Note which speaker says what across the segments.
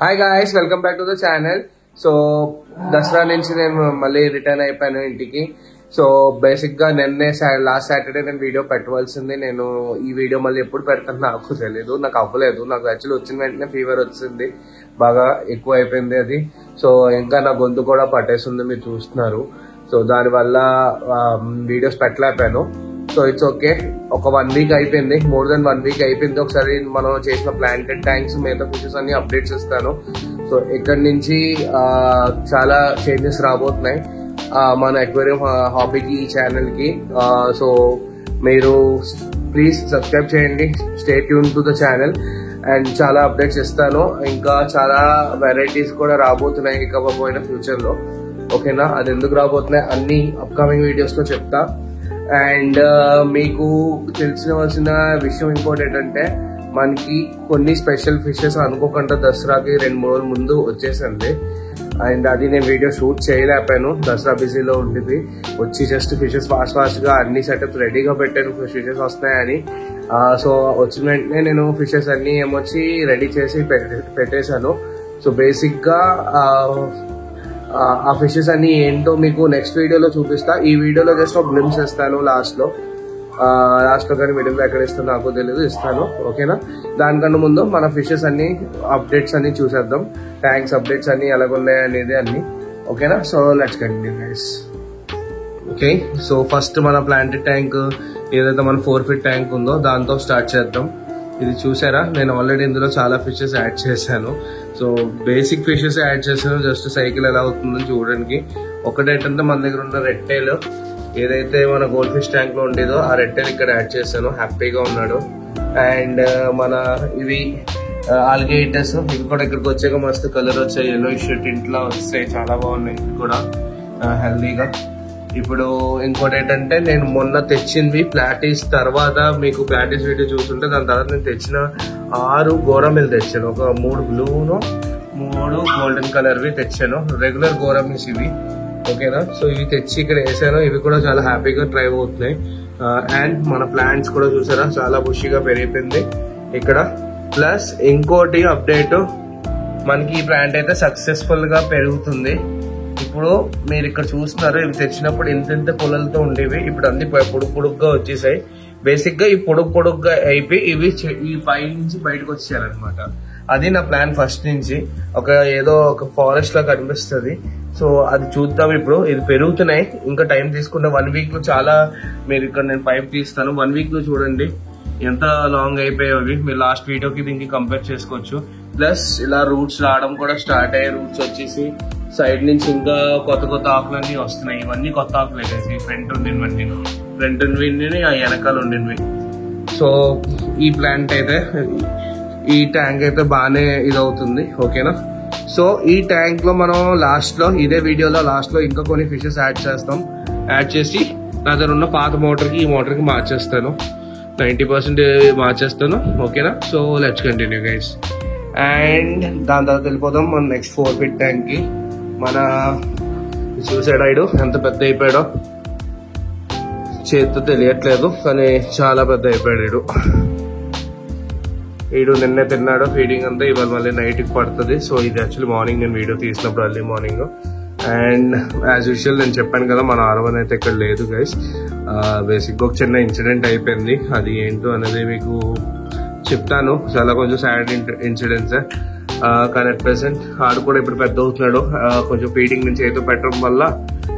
Speaker 1: Hi guys, welcome back to the channel. So Dasara నుంచి నేను మళ్ళీ రిటర్న్ అయిపోయాను ఇంటికి. సో బేసిక్ గా నిన్నే లాస్ట్ సాటర్డే నేను వీడియో పెట్టవలసింది. నేను ఈ వీడియో మళ్ళీ ఎప్పుడు పెడతాను నాకు తెలియదు, నాకు అవ్వలేదు. నాకు యాక్చువల్లీ వచ్చిన వెంటనే ఫీవర్ వచ్చింది, బాగా ఎక్కువ అయిపోయింది అది. సో ఇంకా నా గొంతు కూడా పట్టేస్తుంది, మీరు చూస్తున్నారు. సో దానివల్ల వీడియోస్ పెట్టలేకపోయాను. So it's okay. ఒక 1 వీక్ అయిపోయింది, మోర్ దెన్ 1 వీక్ అయిపోయింది. ఒకసారి మనం చేసిన ప్లాంటెడ్ ట్యాంక్స్ మిగతా ఫిషెస్ అన్ని అప్డేట్స్ ఇస్తాను. సో ఇక్కడి నుంచి చాలా చేంజెస్ రాబోతున్నాయి మన అక్వేరియం హాబీకి, ఈ ఛానల్ కి. సో మీరు ప్లీజ్ సబ్స్క్రైబ్ చేయండి, stay tune to the channel. And చాలా అప్డేట్స్ ఇస్తాను, ఇంకా చాలా వెరైటీస్ కూడా రాబోతున్నాయి ఇకపోయిన ఫ్యూచర్ లో. ఓకేనా, అది ఎందుకు రాబోతున్నాయి అన్ని అప్కమింగ్ వీడియోస్ లో చెప్తా. అండ్ మీకు తెలిసిన విషయం ఇంకోటి ఏంటంటే, మనకి కొన్ని స్పెషల్ ఫిషెస్ అనుకోకుండా దసరాకి 2-3 రోజుల ముందు వచ్చేసింది. అండ్ అది నేను వీడియో షూట్ చేయలేకపోయాను, దసరా బిజీలో ఉంటుంది. వచ్చి జస్ట్ ఫిషెస్ ఫాస్ట్ గా అన్ని సెటప్స్ రెడీగా పెట్టాను, ఫిషెస్ వస్తున్నాయని. సో వచ్చిన వెంటనే నేను ఫిషెస్ అన్ని ఏమొచ్చి రెడీ చేసి పెట్టేశాను. సో బేసిక్ గా ఆ ఫిషెస్ అన్ని ఏంటో మీకు నెక్స్ట్ వీడియోలో చూపిస్తా. ఈ వీడియోలో జస్ట్ ఒక గ్లిమ్స్ ఇస్తాను లాస్ట్ లో కానీ మిడిల్ లో ఎక్కడ ఇస్తాను నాకు తెలియదు, ఇస్తాను. ఓకేనా, దానికన్నా ముందు మన ఫిషెస్ అన్ని అప్డేట్స్ అన్ని చూసేద్దాం. ట్యాంక్స్ అప్డేట్స్ అన్ని ఎలాగున్నాయి అనేది అన్ని. ఓకేనా, so let's continue guys. Okay, so first మన ప్లాంటెడ్ ట్యాంక్ ఏదైతే మన 4 feet ట్యాంక్ ఉందో దాంతో స్టార్ట్ చేద్దాం. ఇది చూసారా, నేను ఆల్రెడీ ఇందులో చాలా ఫిషెస్ యాడ్ చేశాను. సో బేసిక్ ఫిషెస్ యాడ్ చేశాను, జస్ట్ సైకిల్ ఎలా అవుతుందని చూడడానికి. ఒకటేంటంటే మన దగ్గర ఉన్న రెడ్ టైల్ ఏదైతే మన గోల్డ్ ఫిష్ ట్యాంక్ లో ఉండేదో ఆ రెడ్ టైల్ ఇక్కడ యాడ్ చేశాను, హ్యాపీగా ఉన్నాడు. అండ్ మన ఇవి ఆల్గేటర్స్, ఇవి కూడా ఇక్కడికి వచ్చాక మస్తు కలర్ వచ్చాయి, ఎల్లో షర్ట్ ఇంట్లో వస్తాయి, చాలా బాగున్నాయి కూడా హెల్దీగా. ఇప్పుడు ఇంకోటి ఏంటంటే, నేను మొన్న తెచ్చింది ప్లాటీస్ తర్వాత, మీకు ప్లాటీస్ వీడియో చూస్తుంటే దాని తర్వాత నేను తెచ్చిన 6 గోరామిల్ తెచ్చాను. ఒక 3 బ్లూను 3 గోల్డెన్ కలర్వి తెచ్చాను, రెగ్యులర్ గోరామిల్స్ ఇవి. ఓకేనా, సో ఇవి తెచ్చి ఇక్కడ వేసాను. ఇవి కూడా చాలా హ్యాపీగా డ్రైవ్ అవుతున్నాయి. అండ్ మన ప్లాంట్స్ కూడా చూసారా, చాలా బుషిగా పెరిగిపోయింది ఇక్కడ. ప్లస్ ఇంకోటి అప్డేట్, మనకి ఈ ప్లాంట్ అయితే సక్సెస్ఫుల్ గా పెరుగుతుంది. ఇప్పుడు మీరు ఇక్కడ చూస్తున్నారు, ఇవి తెచ్చినప్పుడు ఇంత పొలలతో ఉండేవి, ఇప్పుడు అన్ని పొడుగ్గా వచ్చేసాయి. బేసిక్ గా ఈ పొడుగ్గా అయిపోయి ఇవి ఈ పై నుంచి బయటకు వచ్చేయాలన్నమాట. అది నా ప్లాన్ ఫస్ట్ నుంచి. ఏదో ఒక ఫారెస్ట్ లా కనిపిస్తుంది. సో అది చూద్దాం. ఇప్పుడు ఇది పెరుగుతున్నాయి, ఇంకా టైం తీసుకున్న 1 వీక్ లో చాలా. మీరు ఇక్కడ నేను పైప్ తీస్తాను, 1 వీక్ లో చూడండి ఎంత లాంగ్ అయిపోయాయి. మీరు లాస్ట్ వీడియోకి దీనికి కంపేర్ చేసుకోవచ్చు. ప్లస్ ఇలా రూట్స్ రావడం కూడా స్టార్ట్ అయ్యాయి. రూట్స్ వచ్చేసి సైడ్ నుంచి ఇంకా కొత్త ఆకులన్నీ వస్తున్నాయి. ఇవన్నీ కొత్త ఆకులు వేసి ఫ్రంట్ ఉండినవి ఆ వెనకాల ఉండినవి. సో ఈ ప్లాంట్ అయితే, ఈ ట్యాంక్ అయితే బాగానే ఇదవుతుంది. ఓకేనా, సో ఈ ట్యాంక్ లో మనం లాస్ట్ లో, ఇదే వీడియోలో లాస్ట్ లో ఇంకా కొన్ని ఫిషెస్ యాడ్ చేస్తాం. యాడ్ చేసి నా దగ్గర ఉన్న పాత మోటార్కి ఈ మోటార్కి మార్చేస్తాను, 90% మార్చేస్తాను. ఓకేనా, so let's continue guys. And దాని తర్వాత వెళ్ళిపోదాం మన నెక్స్ట్ 4 feet ట్యాంక్ కి. మన చూసాడా ఇడు ఎంత పెద్ద అయిపోయాడో, చేతితో తెలియట్లేదు కానీ చాలా పెద్ద అయిపోయాడు వీడు. నిన్నే తిన్నాడు ఫీడింగ్ అంతా, ఇవాళ మళ్ళీ నైట్కి పడుతుంది. సో ఇది యాక్చువల్లీ మార్నింగ్ నేను వీడియో తీసినప్పుడు early morning. And as usual నేను చెప్పాను కదా, మన ఆర్వన్ అయితే ఇక్కడ లేదు గైస్. బేసిక్గా ఒక చిన్న ఇన్సిడెంట్ అయిపోయింది, అది ఏంటో అనేది మీకు చెప్తాను. చాలా కొంచెం సాడ్ ఇన్సిడెంట్స్. కానీ అట్ ప్రెసెంట్ ఆడు కూడా ఇప్పుడు పెద్ద అవుతున్నాడు. కొంచెం ఫీడింగ్ నుంచి ఏదో పెట్టడం వల్ల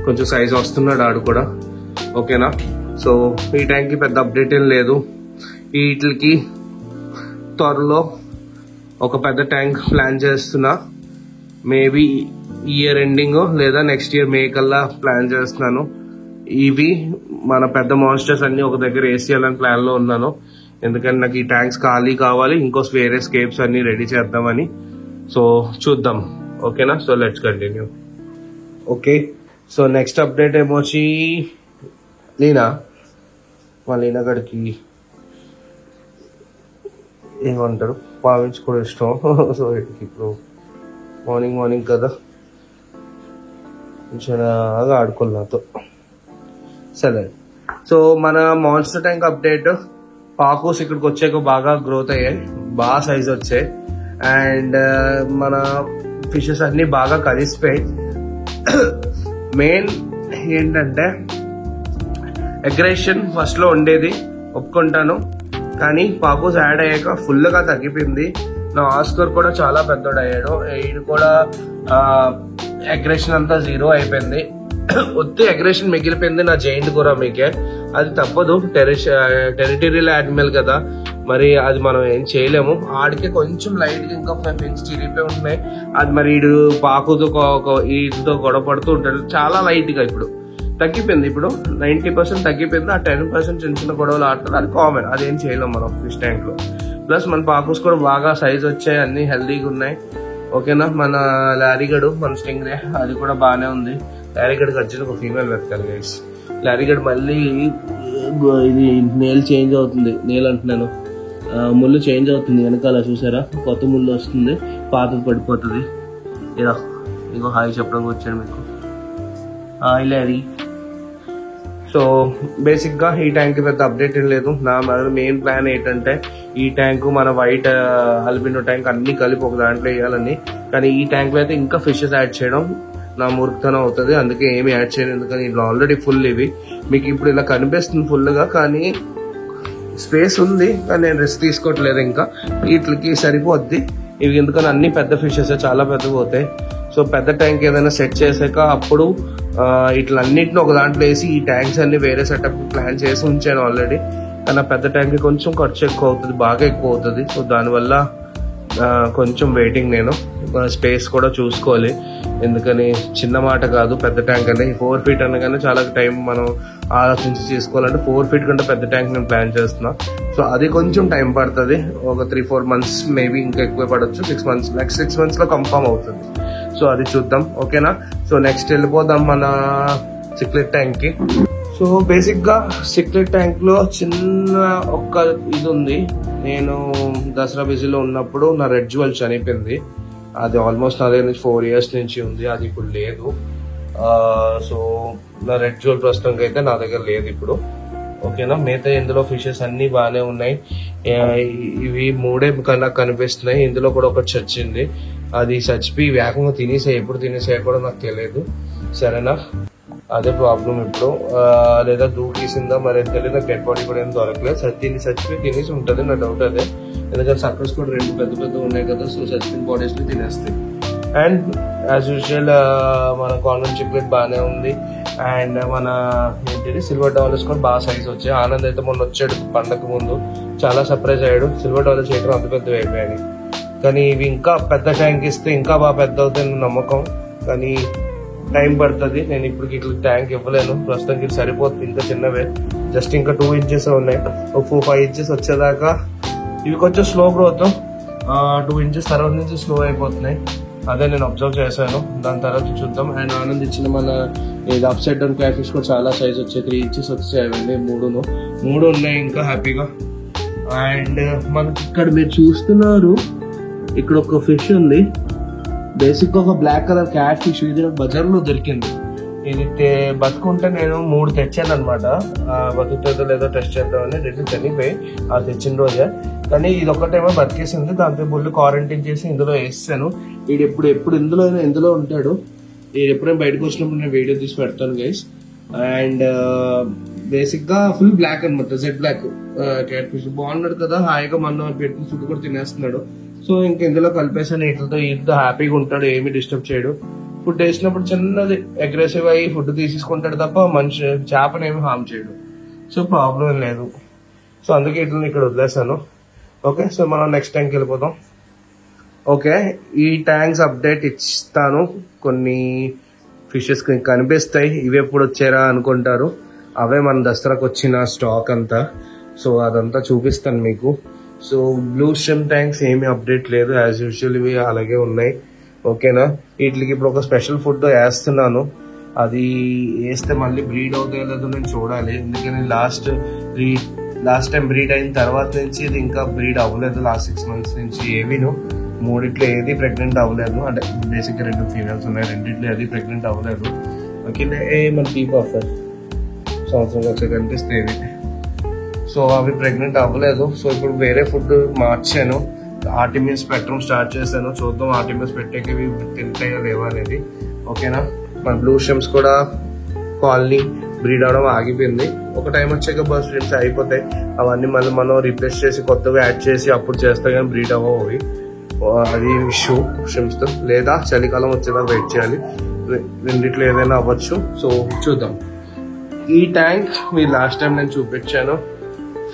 Speaker 1: కొంచెం సైజ్ వస్తున్నాడు ఆడు కూడా. ఓకేనా, సో ఈ ట్యాంక్ కి పెద్ద అప్డేట్ ఏం లేదు. వీటికి త్వరలో ఒక పెద్ద ట్యాంక్ ప్లాన్ చేస్తున్నా. మేబీ ఇయర్ ఎండింగ్ లేదా నెక్స్ట్ ఇయర్ మే కల్లా ప్లాన్ చేస్తున్నాను. ఇవి మన పెద్ద మాన్స్టర్స్ అన్ని ఒక దగ్గర వేసేయాలని ప్లాన్ లో ఉన్నాను. ఎందుకంటే నాకు ఈ ట్యాంక్స్ ఖాళీ కావాలి, ఇంకో వేరే స్కేప్స్ అన్ని రెడీ చేద్దామని. సో చూద్దాం. ఓకేనా, so let's continue. Okay, so next update ఏమొచ్చి మా లీనా గడికి ఏమంటారు, పావించి కూడా ఇష్టం. సో ఇప్పుడు మార్నింగ్ కదా, కొంచెం ఆడుకోవాలి నాతో. సరే, సో మన మాన్స్టర్ ట్యాంక్ అప్డేట్, పాకోస్ ఇక్కడికి వచ్చాక బాగా గ్రోత్ అయ్యాయి, బాగా సైజ్ వచ్చాయి. అండ్ మన ఫిషెస్ అన్ని బాగా కలిసిపోయి మెయిన్ ఏంటంటే అగ్రెషన్ ఫస్ట్ లో ఉండేది ఒప్పుకుంటాను, కానీ పాకోస్ యాడ్ అయ్యాక ఫుల్ గా తగ్గిపోయింది. నా ఆస్కర్ కూడా చాలా పెద్దోడు అయ్యాడు, ఈడు కూడా అగ్రెషన్ అంతా జీరో అయిపోయింది. ఒత్తి అగ్రెషన్ మిగిలిపోయింది నా జైంట్ కూడా మీకే, అది తప్పదు. టెరిటరీల్ యానిమల్ కదా, మరి అది మనం ఏం చేయలేము. ఆడికి కొంచెం లైట్ గా ఇంకా ఫిన్స్ చిరిగిపోయి ఉంటున్నాయి. అది మరి ఈడు పాకుతో ఈతో గొడవ పడుతూ ఉంటాడు చాలా లైట్ గా. ఇప్పుడు తగ్గిపోయింది, ఇప్పుడు 90% తగ్గిపోయింది. ఆ 10% చిన్న చిన్న గొడవలు ఆడతారు, అది కామన్, అదేం చేయలేం మనం ఫిష్ ట్యాంక్ లో. ప్లస్ మన పాకోస్ కూడా బాగా సైజ్ వచ్చాయి, అన్ని హెల్దీగా ఉన్నాయి. ఓకేనా, మన లారీగడు మన స్టింగ్రే అది కూడా బాగానే ఉంది. లారీగడ్కి వచ్చి ఒక ఫీమేల్ వెతకాలి గైస్. లారీగడ్ మళ్ళీ ఇది నేల్ చేంజ్ అవుతుంది, నేల్ అంటున్నాను ముళ్ళు చేంజ్ అవుతుంది వెనకాల, చూసారా కొత్త ముళ్ళు వస్తుంది, పాతది పడిపోతుంది. ఇలా ఇంకో హాయ్ చెప్పడానికి వచ్చాను మీకు, హాయ్ లారీ. సో బేసిక్ గా ఈ ట్యాంక్ పెద్ద అప్డేట్ ఏం లేదు. నా మెయిన్ ప్లాన్ ఏంటంటే ఈ ట్యాంక్ మన వైట్ అల్బినో ట్యాంక్ అన్ని కలిపి ఒక దాంట్లో వేయాలని, కానీ ఈ ట్యాంక్ లో అయితే ఇంకా ఫిషెస్ యాడ్ చేయడం నా మూర్ఖతనం అవుతుంది, అందుకే ఏమి యాడ్ చేయను. ఎందుకని ఇలా ఆల్రెడీ ఫుల్, ఇవి మీకు ఇప్పుడు ఇలా కనిపిస్తుంది ఫుల్ గా, కానీ స్పేస్ ఉంది, కానీ నేను రిస్క్ తీసుకోవట్లేదు. ఇంకా వీటికి సరిపోద్ది ఇవి, ఎందుకని అన్ని పెద్ద ఫిషెస్ చాలా పెద్దగా పోతాయి. సో పెద్ద ట్యాంక్ ఏదైనా సెట్ చేసాక అప్పుడు ఇట్లన్నింటిని ఒక దాంట్లో వేసి ఈ ట్యాంక్స్ అన్ని వేరే సెటప్ ప్లాన్ చేసి ఉంచాను ఆల్రెడీ. కానీ ఆ పెద్ద ట్యాంక్ కొంచెం ఖర్చు ఎక్కువ అవుతుంది, బాగా ఎక్కువ అవుతుంది. సో దానివల్ల కొంచెం వెయిటింగ్, నేను స్పేస్ కూడా చూసుకోవాలి. ఎందుకని చిన్న మాట కాదు పెద్ద ట్యాంక్ అంటే, 4 feet అనగానే చాలా టైం మనం ఆలోచించి చేసుకోవాలంటే 4 feet కంటే పెద్ద ట్యాంక్ నేను ప్లాన్ చేస్తున్నా. సో అది కొంచెం టైం పడుతుంది, ఒక 3-4 months మేబీ, ఇంకా ఎక్కువ పడవచ్చు. 6 months, నెక్స్ట్ 6 months లో కన్ఫర్మ్ అవుతుంది. సో అది చూద్దాం, ఓకేనా. సో నెక్స్ట్ వెళ్ళిపోదాం మన సిక్లెట్ ట్యాంక్ కి. సో బేసిక్ గా సిక్లెట్ ట్యాంక్ లో చిన్న ఒక్క ఇది ఉంది. నేను దసరా బిజీలో ఉన్నప్పుడు నా రెడ్ జ్యువెల్ చనిపోయింది, అది ఆల్మోస్ట్ నా దగ్గర నుంచి 4 years నుంచి ఉంది, అది ఇప్పుడు లేదు. సో నా రెడ్ జ్యువెల్ ప్రస్తుతానికి అయితే నా దగ్గర లేదు ఇప్పుడు, ఓకేనా. మిగతా ఇందులో ఫిషెస్ అన్ని బాగానే ఉన్నాయి. ఇవి 3 నాకు కనిపిస్తున్నాయి, ఇందులో కూడా ఒకటి చచ్చింది, అది చచ్చిపోయి వేగంగా తినేసాయి. ఎప్పుడు తినేసాయి కూడా నాకు తెలియదు, సరేనా. అదే ప్రాబ్లం ఇప్పుడు, లేదా దూకేసిందా మరి తెలియదు. డెడ్ బాడీ కూడా ఏం దొరకలేదు, చచ్చిపోయి తినేసి ఉంటుంది నా డౌట్ అదే. ఎందుకంటే సర్కస్ కూడా 2 పెద్ద ఉన్నాయి కదా, సో చచ్చిపోయిన బాడీస్ ని తినేస్తాయి. అండ్ యాజ్ యూజువల్ మన కాన్వెంట్ చిక్లెట్ బాగానే ఉంది. అండ్ మన ఏంటిది సిల్వర్ డాలర్స్ కూడా బాగా సైజ్ వచ్చాయి. ఆనంద్ అయితే మొన్న వచ్చాడు పండగ ముందు, చాలా సర్ప్రైజ్ అయ్యాడు. సిల్వర్ డాలర్స్ చేయడం అంత పెద్దవి అయిపోయాయి, కానీ ఇవి ఇంకా పెద్ద ట్యాంక్ ఇస్తే ఇంకా బాగా పెద్ద అవుతాయి నమ్మకం, కానీ టైం పడుతుంది. నేను ఇప్పుడు ఇట్లా ట్యాంక్ ఇవ్వలేను, ప్రస్తుతానికి సరిపోతుంది. ఇంకా చిన్నవే, జస్ట్ ఇంకా 2 inches ఉన్నాయి. ఒక 4-5 inches వచ్చేదాకా ఇవి కొంచెం స్లో గ్రోత్, 2 inches తర్వాత నుంచి స్లో అయిపోతున్నాయి. అదే నేను అబ్జర్వ్ చేశాను, దాని తర్వాత చూద్దాం. అండ్ ఆనంద్ ఇచ్చిన మన ఇది up side down cat fish కూడా చాలా సైజ్ వచ్చాయి, 3 inches వచ్చాయి. అవన్నీ 3 ఉన్నాయి ఇంకా హ్యాపీగా. అండ్ మనకి ఇక్కడ మీరు చూస్తున్నారు, ఇక్కడ ఒక ఫిష్ ఉంది, బేసిక్ గా ఒక బ్లాక్ కలర్ క్యాట్ ఫిష్. ఇది బజార్ లో దొరికింది, ఇది బతుకుంటే నేను 3 తెచ్చాను అనమాట. బతుకుతుందో లేదో టెస్ట్ చేద్దామని 2 చనిపోయి అది తెచ్చిన రోజే, కానీ ఇది ఒకటేమో బతికేసింది. దాంతో బుల్లు క్వారంటైన్ చేసి ఇందులో వేస్తాను. వీడు ఎప్పుడు ఇందులో ఉంటాడు. ఇది ఎప్పుడైనా బయటకు వచ్చినప్పుడు నేను వీడియో తీసి పెడతాను గైస్. అండ్ బేసిక్ గా ఫుల్ బ్లాక్ అనమాట, జెడ్ బ్లాక్ క్యాట్ ఫిష్. బాగున్నాడు కదా, హాయిగా మన పెట్టిన ఫుడ్ కూడా తినేస్తున్నాడు. సో ఇంక ఇందులో కలిపేసాను, వీటితో హ్యాపీగా ఉంటాడు, ఏమి డిస్టర్బ్ చేయడు. ఫుడ్ వేసినప్పుడు చిన్నది అగ్రెసివ్ అయ్యి ఫుడ్ తీసేసుకుంటాడు తప్ప మనిషి చేపనేమి హామ్ చేయడు. సో ప్రాబ్లం లేదు. సో అందుకే ఇట్లా ఇక్కడ వదిలేసాను. ఓకే, సో మనం నెక్స్ట్ ట్యాంక్ వెళ్ళిపోతాం. ఓకే, ఈ ట్యాంక్స్ అప్డేట్ ఇస్తాను. కొన్ని ఫిషెస్ కనిపిస్తాయి, ఇవి ఎప్పుడు వచ్చారా అనుకుంటారు. అవే మన దసరాకు వచ్చిన స్టాక్ అంతా. సో అదంతా చూపిస్తాను మీకు. సో బ్లూ స్ట్రిమ్ ట్యాంక్స్ ఏమీ అప్డేట్ లేదు, యాజ్ యూజువల్ ఇవి అలాగే ఉన్నాయి, ఓకేనా. వీటికి ఇప్పుడు ఒక స్పెషల్ ఫుడ్ వేస్తున్నాను, అది వేస్తే మళ్ళీ బ్రీడ్ అవుతాయో లేదో నేను చూడాలి. ఎందుకని లాస్ట్ టైం బ్రీడ్ అయిన తర్వాత నుంచి ఇది ఇంకా బ్రీడ్ అవ్వలేదు. లాస్ట్ 6 months నుంచి ఏమీను 3 ఏది ప్రెగ్నెంట్ అవ్వలేదు. అంటే బేసిక్గా 2 ఫీమేల్స్ ఉన్నాయి, 2 ఏది ప్రెగ్నెంట్ అవ్వలేదు. ఓకే, మన కీప్ ఆఫర్ సంవత్సరం వచ్చే కనిపిస్తే. సో అవి ప్రెగ్నెంట్ అవ్వలేదు. సో ఇప్పుడు వేరే ఫుడ్ మార్చాను, ఆర్టిమియస్ పెట్టడం స్టార్ట్ చేశాను. చూద్దాం ఆర్టిమియస్ పెట్టేకి తింటాయో లేవా అనేది. ఓకేనా, మన బ్లూ షిమ్స్ కూడా కాలనీ బ్రీడ్ అవడం ఆగిపోయింది. ఒక టైం వచ్చాక బస్ షిమ్స్ అయిపోతాయి. అవన్నీ మళ్ళీ మనం రీప్లేస్ చేసి కొత్తగా యాడ్ చేసి అప్పుడు చేస్తే కానీ బ్రీడ్ అవ్వవి. అది ఇష్యూ షిమ్స్ తో. లేదా చలికాలం వచ్చేదాకా వెయిట్ చేయాలి. రెండిట్లో ఏదైనా అవ్వచ్చు. సో చూద్దాం. ఈ ట్యాంక్ మీరు లాస్ట్ టైం నేను చూపించాను.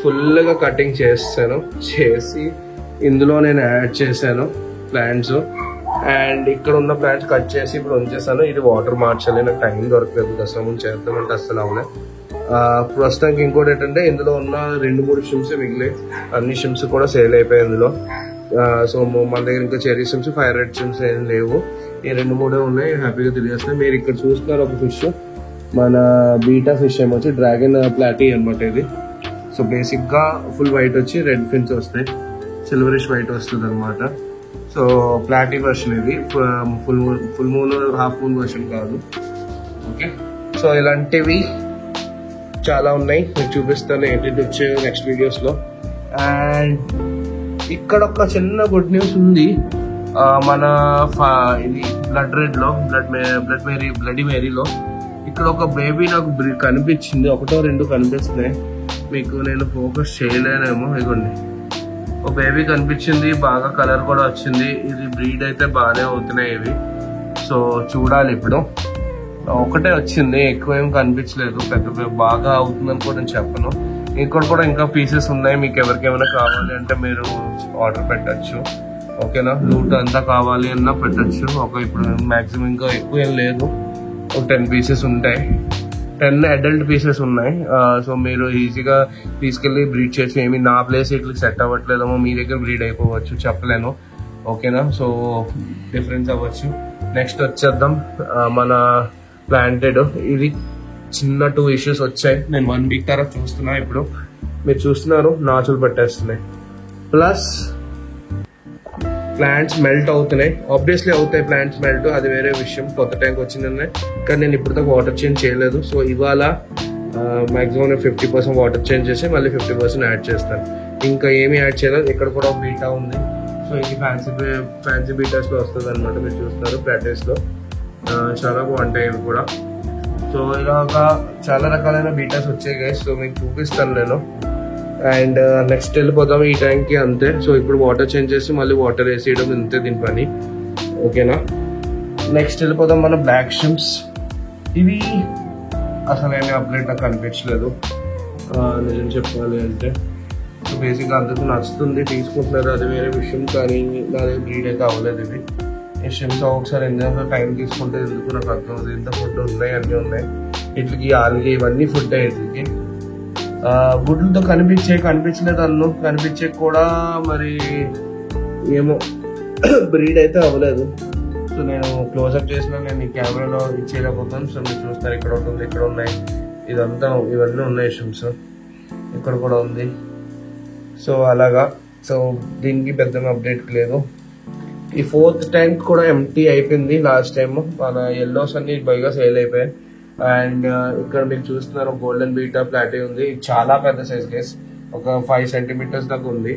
Speaker 1: ఫుల్గా కటింగ్ చేసి ఇందులో నేను యాడ్ చేశాను ప్లాంట్స్. అండ్ ఇక్కడ ఉన్న ప్లాంట్స్ కట్ చేసి ఇప్పుడు ఉంచేసాను. ఇది వాటర్ మార్చాలి, నాకు టైం దొరకలేదు. దసరా ముందు చేద్దామంటే అస్సలు అవలే. ప్రస్తుతానికి ఇంకోటి ఏంటంటే ఇందులో ఉన్న 2-3 షిమ్స్ మిగిలాయి. అన్ని షిమ్స్ కూడా సేల్ అయిపోయాయి ఇందులో. సో మన దగ్గర ఇంకా చెరీ షిమ్స్, ఫైర్ రెడ్ షిమ్స్ ఏం లేవు. ఈ 2-3 ఉన్నాయి, హ్యాపీగా తిరిగేస్తాయి. మీరు ఇక్కడ చూస్తున్నారు ఒక ఫిష్, మన బీటా ఫిష్ ఏమొచ్చి డ్రాగన్ ప్లాటీ అనమాట ఇది. సో బేసిక్ గా ఫుల్ వైట్ వచ్చి రెడ్ ఫిన్స్ వస్తాయి, సిల్వరిష్ వైట్ వస్తుంది అనమాట. సో ప్లాటీ వర్షన్ ఇది, full moon half moon version కాదు. ఓకే, సో ఇలాంటివి చాలా ఉన్నాయి, మీకు చూపిస్తాను ఏంటి వచ్చే నెక్స్ట్ వీడియోస్ లో. అండ్ ఇక్కడ ఒక చిన్న గుడ్ న్యూస్ ఉంది. మన ఇది బ్లడ్ రెడ్ లో బ్లడీ మేరీలో ఇక్కడ ఒక బేబీ నాకు కనిపించింది. 1-2 కనిపిస్తున్నాయి, మీకు నేను ఫోకస్ చేయలేనేమో. ఇదిగోండి, ఒక బేబీ కనిపించింది, బాగా కలర్ కూడా వచ్చింది. ఇది బ్రీడ్ అయితే బాగానే అవుతున్నాయి ఇవి. సో చూడాలి. ఇప్పుడు ఒకటే వచ్చింది, ఎక్కువ ఏం కనిపించలేదు. పెద్ద బాగా అవుతుందని కూడా నేను చెప్పను. ఇక్కడ కూడా ఇంకా పీసెస్ ఉన్నాయి, మీకు ఎవరికేమైనా కావాలి అంటే మీరు ఆర్డర్ పెట్టచ్చు. ఓకేనా, లూట్ అంతా కావాలి అన్నా పెట్టచ్చు. ఇప్పుడు మాక్సిమం ఇంకా ఎక్కువ ఏం లేదు, ఒక 10 పీసెస్ ఉంటాయి. 10 అడల్ట్ పీసెస్ ఉన్నాయి. సో మీరు ఈజీగా తీసుకెళ్ళి బ్రీడ్ చేసి, ఏమి నా ప్లేస్ ఇట్లా సెట్ అవ్వట్లేదేమో, మీ దగ్గర బ్రీడ్ అయిపోవచ్చు, చెప్పలేను. ఓకేనా, సో డిఫరెన్స్ అవ్వచ్చు. నెక్స్ట్ వచ్చేద్దాం మన ప్లాంటెడ్. ఇది చిన్న 2 ఇష్యూస్ వచ్చాయి. నేను 1 వీక్ తర్వాత చూస్తున్నా. ఇప్పుడు మీరు చూస్తున్నారు నాచులు పట్టేస్తున్నాయి, ప్లస్ ప్లాంట్స్ మెల్ట్ అవుతున్నాయి. ఆబ్వియస్లీ అవుతాయి ప్లాంట్స్ మెల్ట్, అది వేరే విషయం. కొత్త ట్యాంక్ వచ్చిందనే, కానీ నేను ఇప్పుడు దాకా వాటర్ చేంజ్ చేయలేదు. సో ఇవాళ మాక్సిమం నేను 50% వాటర్ చేంజ్ చేసి మళ్ళీ 50% యాడ్ చేస్తాను. ఇంకా ఏమి యాడ్ చేయలేదు. ఇక్కడ కూడా బీటా ఉంది. సో ఇది ఫ్యాన్సీ బీటాస్ లో వస్తుంది అనమాట. మీరు చూస్తారు ప్యాటర్న్స్ లో చాలా బాగుంటాయి ఇవి కూడా. సో ఇలాగా చాలా రకాలైన బీటాస్ వచ్చాయి గైస్. సో మీకు చూపిస్తాను నేను. అండ్ నెక్స్ట్ వెళ్ళిపోతాం ఈ ట్యాంక్ కి, అంతే. సో ఇప్పుడు వాటర్ చేంజ్ చేసి మళ్ళీ వాటర్ వేసేయడం, అంతే దీని పని. ఓకేనా, నెక్స్ట్ వెళ్ళిపోతాం మన బ్లాక్ షిమ్స్. ఇవి అసలు ఏమీ అప్డేట్ నాకు అనిపించలేదు నిజం చెప్పాలి అంటే. సో బేసిక్గా అందరికీ నచ్చుతుంది, తీసుకుంటున్నారు, అది వేరే విషయం. కానీ నా దగ్గర బ్రీడ్ అయితే అవ్వలేదు ఇది. ఈ షిమ్స్ ఒకసారి ఎందుకంటే టైం తీసుకుంటే ఎందుకు నాకు అర్థం అవుతుంది. ఇంత ఫుడ్ ఉన్నాయి, అన్నీ ఉన్నాయి వీటికి. ఆల్గే ఇవన్నీ ఫుడ్ వీటికి. గుడ్లతో కనిపించలేదు అన్ను, కనిపించే కూడా మరి ఏమో బ్రీడ్ అయితే అవ్వలేదు. సో నేను క్లోజ్అప్ చేసిన, నేను ఈ కెమెరాలో ఇచ్చేయలేకపోతాను. సో మీరు చూస్తారు, ఇక్కడ ఉంటుంది, ఇక్కడ ఉన్నాయి, ఇవన్నీ ఉన్నాయి షిమ్స్. ఇక్కడ కూడా ఉంది. సో అలాగా. సో దీనికి పెద్దగా అప్డేట్ లేదు. ఈ 4th ట్యాంక్ కూడా ఎంటీ అయిపోయింది లాస్ట్ టైం. మన ఎల్లోస్ అన్ని బాగా సేల్ అయిపోయాయి. అండ్ ఇక్కడ మీరు చూస్తున్నారు గోల్డెన్ బీటా ప్లాటీ ఉంది. చాలా పెద్ద సైజ్ కేస్, ఒక 5 సెంటీమీటర్స్ దాకా ఉంది.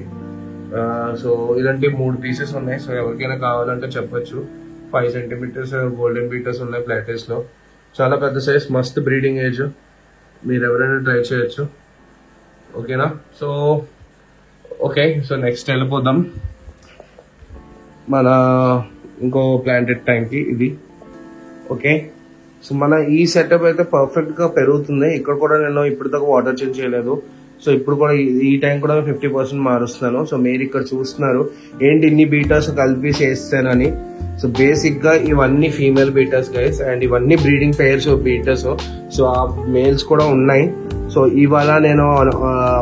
Speaker 1: సో ఇలాంటి 3 పీసెస్ ఉన్నాయి. సో ఎవరికైనా కావాలంటే చెప్పొచ్చు. 5 సెంటీమీటర్స్ గోల్డెన్ బీటర్స్ ఉన్నాయి ప్లాటీస్ లో. చాలా పెద్ద సైజ్, మస్త్ బ్రీడింగ్ ఏజ్. మీరు ఎవరైనా ట్రై చేయొచ్చు. ఓకేనా, సో ఓకే. సో నెక్స్ట్ వెళ్ళిపోదాం మన ఇంకో ప్లాంటెడ్ ట్యాంక్ కి. ఇది ఓకే. సో మన ఈ సెటప్ అయితే పర్ఫెక్ట్ గా పెరుగుతుంది. ఇక్కడ కూడా నేను ఇప్పుడు దాకా వాటర్ చేంజ్ చేయలేదు. సో ఇప్పుడు కూడా ఈ ట్యాంక్ కూడా 50% మారుస్తున్నాను. సో మీరు ఇక్కడ చూస్తున్నారు ఏంటి ఇన్ని బీటాస్ కలిపి చేస్తానని. సో బేసిక్ గా ఇవన్నీ ఫీమేల్ బీటాస్ గైస్. అండ్ ఇవన్నీ బ్రీడింగ్ పెయిర్స్ బీటాస్. సో ఆ మేల్స్ కూడా ఉన్నాయి. సో ఇవాళ నేను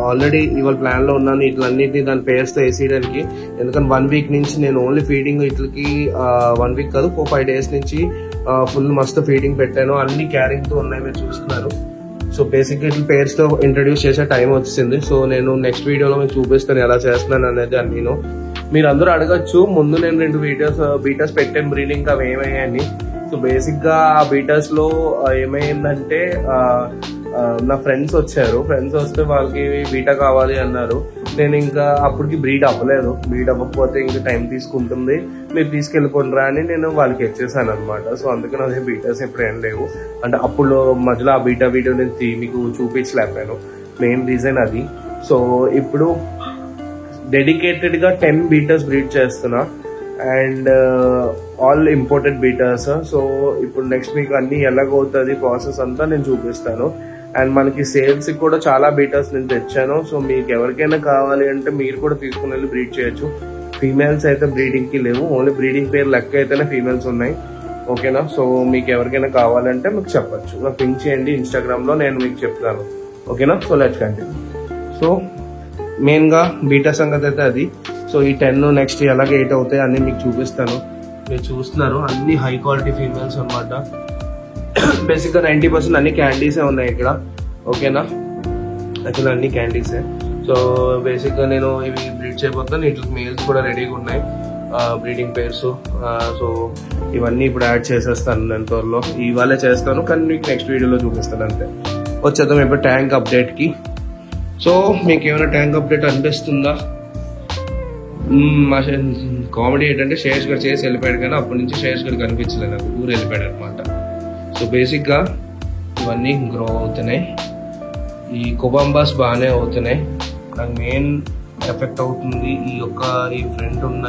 Speaker 1: ఆల్రెడీ ఇవాళ ప్లాన్ లో ఉన్నాను ఇట్లన్నిటిని దాని పేర్స్ తో వేసేయడానికి. ఎందుకంటే 1 వీక్ నుంచి నేను ఓన్లీ ఫీడింగ్ ఇట్లకి 1 వీక్ కాదు 4-5 డేస్ నుంచి ఫుల్ మస్తు ఫీడింగ్ పెట్టాను. అన్ని క్యారింగ్ తో ఉన్నాయి, మీరు చూస్తున్నారు. సో బేసిక్ ఇట్లా పేర్స్ తో ఇంట్రడ్యూస్ చేసే టైం వచ్చింది. సో నేను నెక్స్ట్ వీడియోలో మీకు చూపిస్తాను ఎలా చేస్తున్నాను అనేది. అని మీరు అందరూ అడగచ్చు, ముందు నేను 2 బీటాస్ పెట్టాను బ్రీడింగ్, అవి ఏమయ్యాయని. సో బేసిక్ గా ఆ బీటాస్ లో ఏమైందంటే నా ఫ్రెండ్స్ వచ్చారు. ఫ్రెండ్స్ వస్తే వాళ్ళకి బీటా కావాలి అన్నారు. నేను ఇంకా అప్పటికి బ్రీడ్ అవ్వలేదు. బ్రీడ్ అవ్వకపోతే ఇంకా టైం తీసుకుంటుంది, మీరు తీసుకెళ్ళిపోండిరా అని నేను వాళ్ళకి ఇచ్చేసాను అనమాట. సో అందుకని అదే బీటాస్ ఎప్పుడు ఏం లేవు. అంటే అప్పుడు మధ్యలో ఆ బీటా వీడియో నేను మీకు చూపించలేకపోయాను. మెయిన్ రీజన్ అది. సో ఇప్పుడు డెడికేటెడ్గా 10 బీటాస్ బ్రీడ్ చేస్తున్నా and all imported betas. So ఇప్పుడు నెక్స్ట్ మీకు అన్ని ఎలాగవుతుంది ప్రాసెస్ అంతా నేను చూపిస్తాను. అండ్ మనకి సేల్స్ కూడా చాలా బీటాస్ నేను తెచ్చాను. సో మీకు ఎవరికైనా కావాలి అంటే మీరు కూడా తీసుకుని వెళ్ళి బ్రీడ్ చేయొచ్చు. ఫీమేల్స్ అయితే బ్రీడింగ్ కి లేవు, ఓన్లీ బ్రీడింగ్ పేరు లెక్క అయితేనే ఫీమేల్స్ ఉన్నాయి. ఓకేనా? సో మీకు ఎవరికైనా కావాలంటే మీకు చెప్పచ్చు, నాకు పింక్ చేయండి ఇన్స్టాగ్రామ్ లో, నేను మీకు చెప్తాను. ఓకేనా? So let's continue. So main గా బీటా సంగతి అయితే అది. సో ఈ 10 నెక్స్ట్ ఎలాగే 8 అవుతాయి అన్ని మీకు చూపిస్తాను. మీరు చూస్తున్నారు అన్ని హై క్వాలిటీ ఫీమేల్స్ అనమాట. బేసిక్ గా 90% అన్ని క్యాండీసే ఉన్నాయి ఇక్కడ. ఓకేనా? యాక్చువల్లీ అన్ని క్యాండీసే. సో బేసిక్ గా నేను ఇవి బ్రీడ్ చేయబోతాను. వీటికి మేల్స్ కూడా రెడీగా ఉన్నాయి, బ్రీడింగ్ పేర్స్. సో ఇవన్నీ ఇప్పుడు యాడ్ చేసేస్తాను నేను త్వరలో. ఇవాళే చేస్తాను కానీ మీకు నెక్స్ట్ వీడియోలో చూపిస్తాను అంతే. వచ్చేద్దాం ఇప్పుడు ట్యాంక్ అప్డేట్ కి. సో మీకు ఏమైనా ట్యాంక్ అప్డేట్ అనిపిస్తుందా? మా కామెడీ ఏంటంటే శేష్ గడ్ చేసి వెళ్ళిపోయాడు, కానీ అప్పటి నుంచి శేష్ గడ్ కనిపించలేదు నాకు, ఊరు వెళ్ళిపోయాడు అనమాట. సో బేసిక్ గా ఇవన్నీ గ్రో అవుతున్నాయి. ఈ కొబాంబాస్ బాగానే అవుతున్నాయి. నాకు మెయిన్ ఎఫెక్ట్ అవుతుంది ఈ ఫ్రంట్ ఉన్న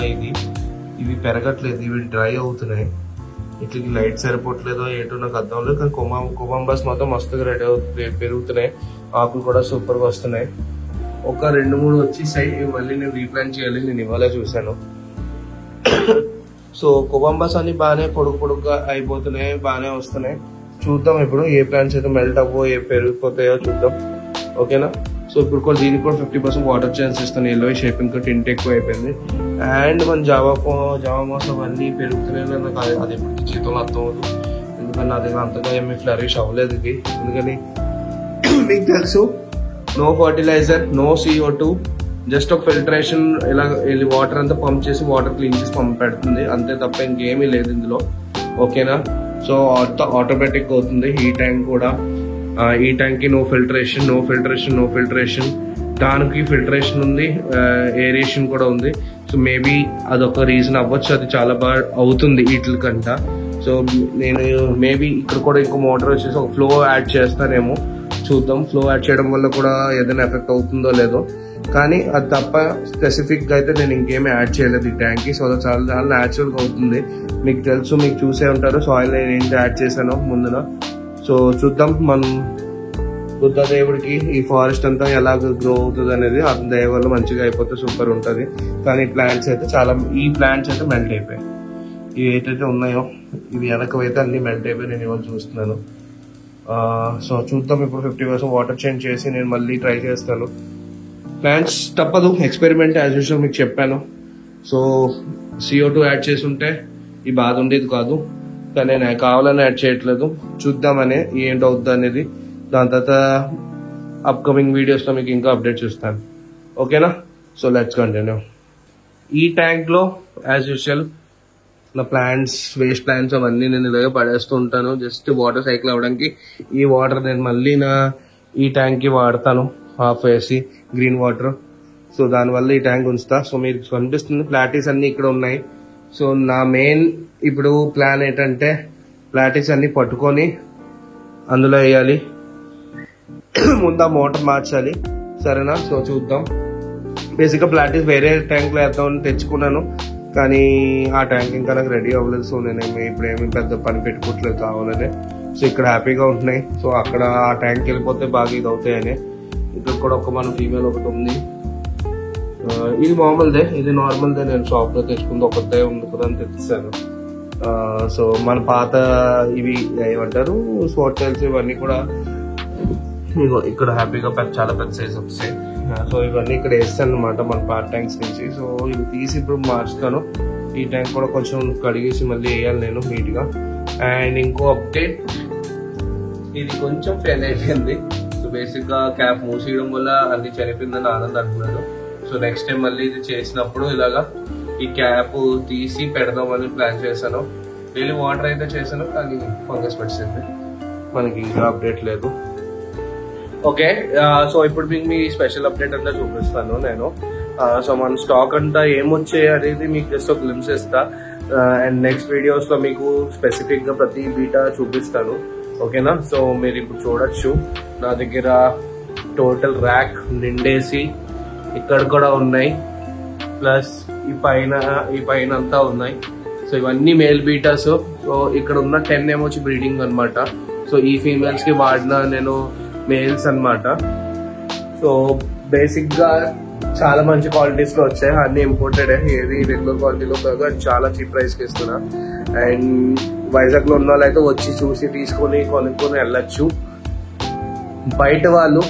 Speaker 1: ఇవి పెరగట్లేదు, ఇవి డ్రై అవుతున్నాయి. ఇట్లకి లైట్ సరిపోవట్లేదో ఏంటో నాకు అర్థం లేదు, కానీ కొబాంబాస్ మాత్రం మస్తుగా రెడీ అవుతుంది, పెరుగుతున్నాయి. ఆకులు కూడా సూపర్ గా వస్తున్నాయి. ఒక 2-3 వచ్చేసాయి, మళ్ళీ నేను రీప్లాంట్ చేయాలి. నేను ఇవాళ చూసాను. సో కొబాంబాస్ అన్ని బాగానే పొడుగుగా అయిపోతున్నాయి, బాగానే వస్తున్నాయి. చూద్దాం ఇప్పుడు ఏ ప్లాంట్స్ అయితే మెల్ట్ అవ్వో ఏ పెరిగిపోతాయో చూద్దాం. ఓకేనా? సో ఇప్పుడు కూడా దీనికి కూడా 50% వాటర్ ఛాన్స్ ఇస్తాను. ఎల్లో షేపింగ్ కూడా టింట్ ఎక్కువ అయిపోయింది. అండ్ మన జావా మోస్ అవన్నీ పెరుగుతున్నాయి. నాకు అది ఎప్పటికీ జీతంలో అర్థం అవుతుంది, ఎందుకంటే నా దగ్గర అంతగా ఏమీ ఫ్లరిష్ అవ్వలేదు ఇది. ఎందుకని మీకు తెలుసు, no fertiliser, no CO2, just ఒక ఫిల్టరేషన్ ఇలా వెళ్ళి వాటర్ అంతా పంప్ చేసి వాటర్ క్లీన్ చేసి పంప్ పెడుతుంది అంతే, తప్ప ఇంకేమీ లేదు ఇందులో. ఓకేనా? సో ఆటోమేటిక్ అవుతుంది. ఈ ట్యాంక్ కూడా, ఈ ట్యాంక్ కి నో ఫిల్టరేషన్, దానికి ఫిల్టరేషన్ ఉంది, ఏరేషన్ కూడా ఉంది. సో మేబీ అదొక రీజన్ అవ్వచ్చు, అది చాలా బాగా అవుతుంది వీటి కంట. సో నేను మేబీ ఇక్కడ కూడా ఇంకో మోటార్ వచ్చేసి ఒక ఫ్లో యాడ్ చేస్తానేమో, చూద్దాం. ఫ్లో యాడ్ చేయడం వల్ల కూడా ఏదైనా ఎఫెక్ట్ అవుతుందో లేదో, కానీ అది తప్ప స్పెసిఫిక్ గా అయితే నేను ఇంకేమీ యాడ్ చేయలేదు ఈ ట్యాంక్ కి. సో చాలా న్యాచురల్ గా అవుతుంది. మీకు తెలుసు, మీకు చూసే ఉంటారు సాయిల్ నేను ఏంటి యాడ్ చేశాను ముందున. సో చూద్దాం, మనం బుద్ధ దేవుడికి ఈ ఫారెస్ట్ అంతా ఎలా గ్రో అవుతుంది అనేది అతని దయ వల్ల మంచిగా అయిపోతే సూపర్ ఉంటుంది. కానీ ఈ ప్లాంట్స్ అయితే మెల్ట్ అయిపోయాయి. ఇవి ఏదైతే ఉన్నాయో ఇవి వెనకవైతే అన్ని మెల్ట్ అయిపోయి నేను ఇవాళ చూస్తున్నాను. సో చూద్దాం. ఇప్పుడు 50% వాటర్ చేంజ్ చేసి నేను మళ్ళీ ట్రై చేస్తాను. ప్లాంట్స్ తప్పదు, ఎక్స్పెరిమెంట్ యాజ్ యూజువల్ మీకు చెప్పాను. సో CO2 యాడ్ చేసి ఉంటే ఈ బాధ ఉండేది కాదు, కానీ నేను కావాలని యాడ్ చేయట్లేదు. చూద్దామని ఏంటవుద్ది అనేది. దాని తర్వాత అప్కమింగ్ వీడియోస్లో మీకు ఇంకా అప్డేట్ చూస్తాను. ఓకేనా? So let's continue. ఈ ట్యాంక్లో యాజ్ యూజువల్ నా ప్లాంట్స్, వేస్ట్ ప్లాంట్స్ అవన్నీ నేను ఇలాగే పడేస్తూ ఉంటాను, జస్ట్ వాటర్ సైకిల్ అవ్వడానికి. ఈ వాటర్ నేను మళ్ళీ ఈ ట్యాంక్ కి వాడతాను, హాఫ్ వేసి గ్రీన్ వాటర్. సో దానివల్ల ఈ ట్యాంక్ ఉంచుతా. సో మీకు కనిపిస్తుంది ప్లాటీస్ అన్ని ఇక్కడ ఉన్నాయి. సో నా మెయిన్ ఇప్పుడు ప్లాన్ ఏంటంటే ప్లాటీస్ అన్ని పట్టుకొని అందులో వేయాలి. ముందు ఆ మోటార్ మార్చాలి, సరేనా? సో చూద్దాం. బేసిక్గా ప్లాటీస్ వేరే ట్యాంక్లో వేద్దామని తెచ్చుకున్నాను, కానీ ఆ ట్యాంక్ ఇంకా నాకు రెడీ అవ్వలేదు. సో నేనేమి ఇప్పుడేమి పెద్ద పని పెట్టుకోవట్లేదు కావాలని. సో ఇక్కడ హ్యాపీగా ఉంటున్నాయి. సో అక్కడ ఆ ట్యాంక్ వెళ్ళిపోతే బాగా ఇది అవుతాయని. ఇక్కడ కూడా మన ఫీమేల్ ఒకటి ఉంది. ఇది మామూలుదే, ఇది నార్మల్దే. నేను షాప్లో తెచ్చుకుంది ఒకటే ఉంది కదా అని తెచ్చాను. సో మన పాత ఇవి ఏమంటారు స్వాట్ టైల్స్ ఇవన్నీ కూడా ఇక్కడ హ్యాపీగా చాలా పెద్ద సైజ్ వస్తాయి. సో ఇవన్నీ ఇక్కడ వేస్తాను అనమాట మన పార్ట్ ట్యాంక్స్ నుంచి. సో ఇవి తీసి ఇప్పుడు మార్చుతాను. ఈ ట్యాంక్ కూడా కొంచెం కడిగేసి మళ్ళీ వేయాలి నేను నీట్ గా. అండ్ ఇంకో అప్డేట్, ఇది కొంచెం ఫెయిల్ అయిపోయింది. సో బేసిక్ గా క్యాప్ మూసేయడం వల్ల అన్ని చనిపోయిందని ఆనంద్ అంటున్నాడు. సో నెక్స్ట్ టైం మళ్ళీ ఇది చేసినప్పుడు ఇలాగా ఈ క్యాప్ తీసి పెడదామని ప్లాన్ చేశాను. డైలీ వాటర్ అయితే చేశాను, కానీ ఫంగస్ వచ్చింది. మనకి ఇంకా అప్డేట్ లేదు. ఓకే, సో ఇప్పుడు మీకు మీ స్పెషల్ అప్డేట్ అంతా చూపిస్తాను నేను. సో మన స్టాక్ అంతా ఏమొచ్చాయి అనేది మీకు జస్ట్ ఒక గ్లిమ్స్ ఇస్తా. అండ్ నెక్స్ట్ వీడియోస్ లో మీకు స్పెసిఫిక్ గా ప్రతి బీటా చూపిస్తాను. ఓకేనా? సో మీరు ఇప్పుడు చూడొచ్చు నా దగ్గర టోటల్ ర్యాక్ నిండేసి ఇక్కడ కూడా ఉన్నాయి, ప్లస్ ఈ పైన అంతా ఉన్నాయి. సో ఇవన్నీ మేల్ బీటాస్. సో ఇక్కడ ఉన్న 10 ఏమో వచ్చి బ్రీడింగ్ అనమాట. సో ఈ ఫీమేల్స్ కి వాడిన నేను మేల్స్ అనమాట. సో బేసిక్ గా చాలా మంచి క్వాలిటీస్ లో వచ్చాయి, అన్ని ఇంపోర్టెడ్. ఏది రెగ్యులర్ క్వాలిటీలో కాదు, చాలా చీప్ ప్రైస్ కి ఇస్తున్నా. అండ్ వైజాగ్ లో ఉన్న వాళ్ళు అయితే వచ్చి చూసి తీసుకొని కొనుక్కొని వెళ్ళచ్చు. బయట వాళ్ళు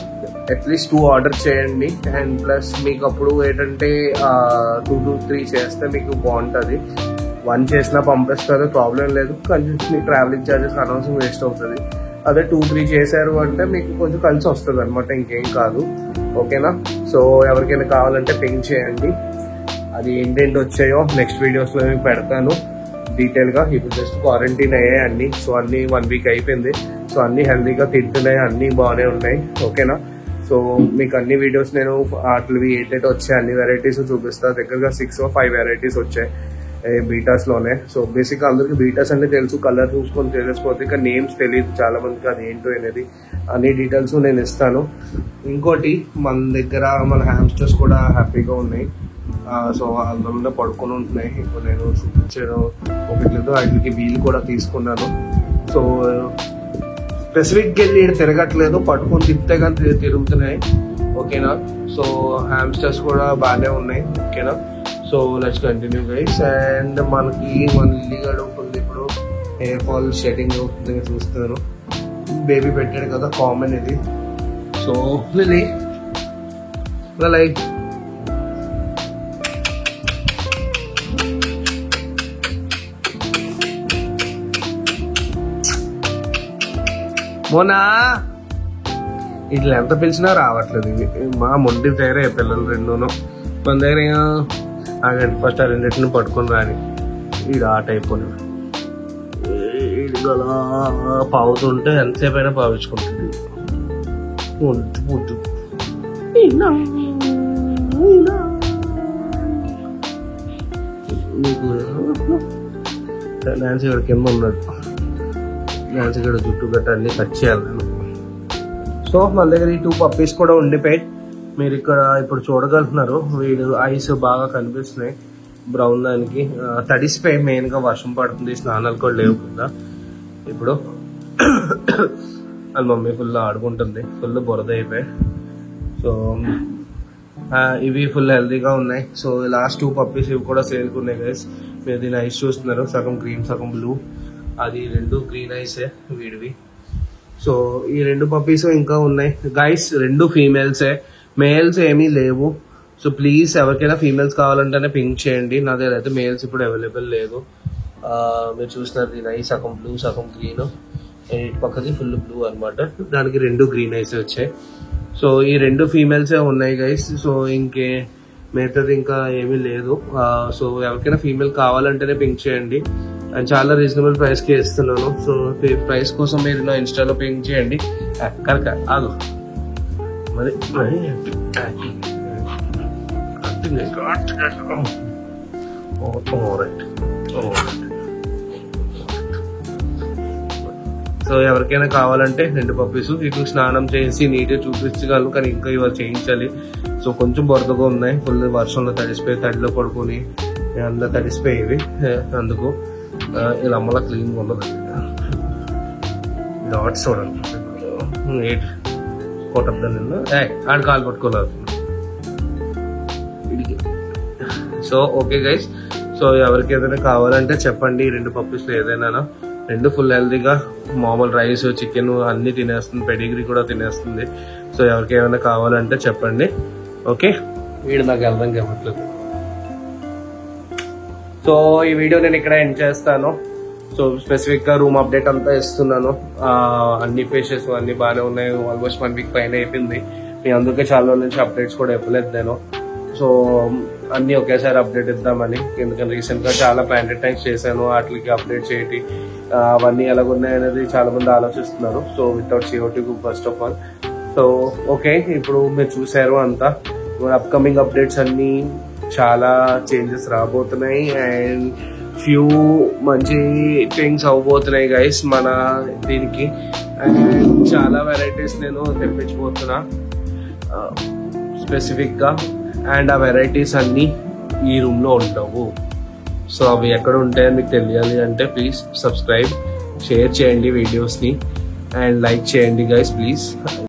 Speaker 1: అట్లీస్ట్ 2 ఆర్డర్ చేయండి. అండ్ ప్లస్ మీకు అప్పుడు ఏంటంటే 2 to 3 చేస్తే మీకు బాగుంటుంది. 1 చేసినా పంపిస్తారు, ప్రాబ్లం లేదు. కొంచెం మీకు ట్రావెలింగ్ ఛార్జెస్ అనవసరం వేస్ట్ అవుతుంది. అదే 2-3 చేశారు అంటే మీకు కొంచెం కలిసి వస్తుంది అనమాట, ఇంకేం కాదు. ఓకేనా? సో ఎవరికైనా కావాలంటే పింక్ చేయండి. అది ఏంటేంటి వచ్చాయో నెక్స్ట్ వీడియోస్ లో మీకు పెడతాను డీటెయిల్ గా. ఇప్పుడు జస్ట్ క్వారంటైన్ అయ్యాయి అన్ని. సో అన్ని 1 వీక్ అయిపోయింది. సో అన్ని హెల్దీగా తింటున్నాయి, అన్ని బాగానే ఉన్నాయి. ఓకేనా? సో మీకు అన్ని వీడియోస్ నేను వాటివి ఏంటంటే వచ్చాయి అన్ని వెరైటీస్ చూపిస్తా. దగ్గరగా 6 or 5 వెరైటీస్ వచ్చాయి బీటాస్ లోనే. సో బేసిక్ గా అందరికి బీటాస్ అంటే తెలుసు, కలర్ చూసుకొని తెలిసిపోతే, ఇంకా నేమ్స్ తెలియదు చాలా మందికి అది ఏంటో అనేది. అన్ని డీటెయిల్స్ నేను ఇస్తాను. ఇంకోటి మన దగ్గర మన హ్యామ్స్టర్స్ కూడా హ్యాపీగా ఉన్నాయి. సో అందులో పడుకొని ఉంటున్నాయి. ఇప్పుడు నేను చూపించాను ఒకటి లేదు, వాటికి వీలు కూడా తీసుకున్నాను. సో స్పెసిఫిక్ వెళ్ళి తిరగట్లేదు, పట్టుకొని తిప్పితే కానీ తిరుగుతున్నాయి. ఓకేనా? సో హ్యామ్స్టర్స్ కూడా బాగానే ఉన్నాయి. ఓకేనా? So let's continue guys. And మనకి మన లిల్లీగాడు ఉంటుంది, ఇప్పుడు హెయిర్ ఫాల్ షెడింగ్ అవుతుంది చూస్తున్నారు. బేబీ పెట్టాడు కదా, కామన్ ఇది. సో లిల్లీ లైక్ మోనా ఇట్లా ఎంత పిలిచినా రావట్లేదు. ఇవి మా మొండి తయారే పిల్లలు రెండును. మన దగ్గర ఆగండి, ఫస్ట్ ఆ రెండింటిని పట్టుకొని రాని. ఈడు ఆట అయిపోయినాడు. ఈడు అలా పావుతుంటే ఎంతసేపు అయినా పావించుకుంటుంది. ముద్దు మీకు నాన్సీ గడ కింద ఉన్నాడు. నాన్సీ గడ జుట్టు గట్ట అన్ని కట్ చేయాలి నేను. సో మన దగ్గర ఈ 2 పప్పీస్ కూడా ఉండిపోయాయి. మీరు ఇక్కడ ఇప్పుడు చూడగలుగుతున్నారు. వీడు ఐస్ బాగా కనిపిస్తున్నాయి బ్రౌన్. దానికి తడిసిపోయి మెయిన్ గా వర్షం పడుతుంది, స్నానాలు కూడా లేవు కదా ఇప్పుడు. వాళ్ళ మమ్మీ ఫుల్ ఆడుకుంటుంది, ఫుల్ బురద అయిపోయాయి. సో ఇవి ఫుల్ హెల్దీగా ఉన్నాయి. సో లాస్ట్ 2 పప్పీస్ ఇవి కూడా సేల్కి ఉన్నాయి గైస్. మీరు దీని ఐస్ చూస్తున్నారు, సగం గ్రీన్ సగం బ్లూ. అది 2 గ్రీన్ ఐసే వీడివి. సో ఈ 2 పప్పీస్ ఇంకా ఉన్నాయి గైస్, 2 ఫీమేల్సే, మేల్స్ ఏమీ లేవు. సో ప్లీజ్ ఎవరికైనా ఫీమేల్స్ కావాలంటేనే పింక్ చేయండి. నా దగ్గర అయితే మేల్స్ ఇప్పుడు అవైలబుల్ లేదు. మీరు చూస్తున్నారు దీని ఐ సగం బ్లూ సగం గ్రీన్, ఇటు పక్కది ఫుల్ బ్లూ అనమాట. దానికి 2 గ్రీన్ ఐస్ వచ్చాయి. సో ఈ 2 ఫీమేల్సే ఉన్నాయి గైస్. సో ఇంకే మిగతాది ఇంకా ఏమీ లేదు. సో ఎవరికైనా ఫీమేల్ కావాలంటేనే పింక్ చేయండి. అండ్ చాలా రీజనబుల్ ప్రైస్కి ఇస్తున్నాను. సో ప్రైస్ కోసం మీరు నా ఇన్స్టాలో పింక్ చేయండి. కరెక్ట్ ఆగు మరి సో ఎవరికైనా కావాలంటే 2 పప్పీస్ వీటికి స్నానం చేసి నీట్గా చూపించగలను, కానీ ఇంకా ఇవాళ చేయించాలి. సో కొంచెం బొరదగా ఉన్నాయి, ఫుల్ వర్షంలో తడిసిపోయి తడిలో పడుకొని అంతా తడిసిపోయేవి. అందుకు ఇలా అమ్మలా క్లీన్గా ఉండదు. డాట్స్ చూడండి కొట్టద్దాను నిన్ను, ఆడ కాలు పట్టుకోలేదు. సో ఓకే గైస్, సో ఎవరికి ఏదైనా కావాలంటే చెప్పండి. ఈ 2 పప్పీస్లో ఏదైనా 2 ఫుల్ హెల్దీగా మామూలు రైస్ చికెన్ అన్ని తినేస్తుంది, పెడిగ్రీ కూడా తినేస్తుంది. సో ఎవరికి ఏమైనా కావాలంటే చెప్పండి. ఓకే, వీడు నాకు అర్థం కావట్లేదు. సో ఈ వీడియో నేను ఇక్కడ ఎండ్ చేస్తాను. సో స్పెసిఫిక్ గా రూమ్ అప్డేట్ అంతా ఇస్తున్నాను. అన్ని ఫిషెస్ అన్ని బాగానే ఉన్నాయి. ఆల్మోస్ట్ 1 వీక్ పైన అయిపోయింది. నేను అందుకే చాలా రోజుల నుంచి అప్డేట్స్ కూడా ఇవ్వలేదు నేను. సో అన్ని ఒకేసారి అప్డేట్ ఇద్దామని, ఎందుకంటే రీసెంట్ గా చాలా ప్లాంటెడ్ ట్యాంక్స్ చేశాను, వాటికి అప్డేట్ చేయటి అవన్నీ ఎలాగున్నాయి అనేది చాలా మంది ఆలోచిస్తున్నారు. So without CO2 first of all. So okay, ఇప్పుడు మీరు చూసారు అంతా. అప్కమింగ్ అప్డేట్స్ అన్నీ చాలా చేంజెస్ రాబోతున్నాయి అండ్ ఫ్యూ మంచి థింగ్స్ అవ్వబోతున్నాయి గైస్ మన దీనికి. అండ్ చాలా వెరైటీస్ నేను తెప్పించబోతున్నా స్పెసిఫిక్గా. అండ్ ఆ వెరైటీస్ అన్నీ ఈ రూమ్లో ఉండవు. సో అవి ఎక్కడ ఉంటాయని మీకు తెలియాలి అంటే ప్లీజ్ సబ్స్క్రైబ్, షేర్ చేయండి వీడియోస్ని అండ్ లైక్ చేయండి గైస్ ప్లీజ్.